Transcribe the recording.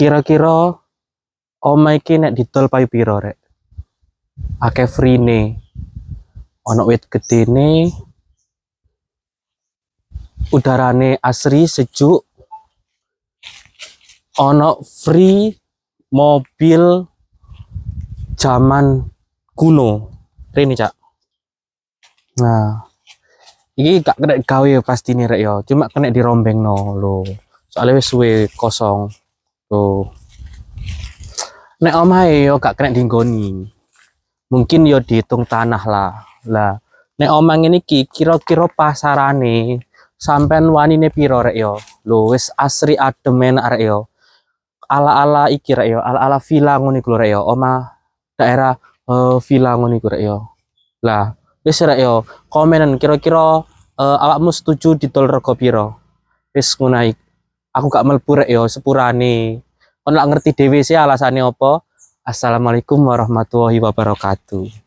Kira-kira oma iki nek didol payu piro rek? Akeh free-ne. Ono wit gedene, udarane asri sejuk, ono free mobil zaman kuno. Rene cak. Nah, iki gak kena gawe pasti nih rek yo, cuma kena dirombeng no lo. Soalnya wis suwe kosong. Tuh. Nek omahe yo gak kena dinggoni. Mungkin yo dihitung tanah lah. Lah, nek omah ngene iki kira-kira pasarane sampean wanine piro rek yo? Lho wis asri adem enak rek yo. Ala-ala iki rek yo, ala-ala villa ngono iku rek yo. Omah daerah villa ngono iku rek yo. Lah, wis rek yo, komenan kira-kira awakmu setuju didol rego piro? Wis ngono ae. Aku gak mlebu rek yo sepurane. Kon lak ngerti dhewe sih alasane opo. Assalamualaikum warahmatullahi wabarakatuh.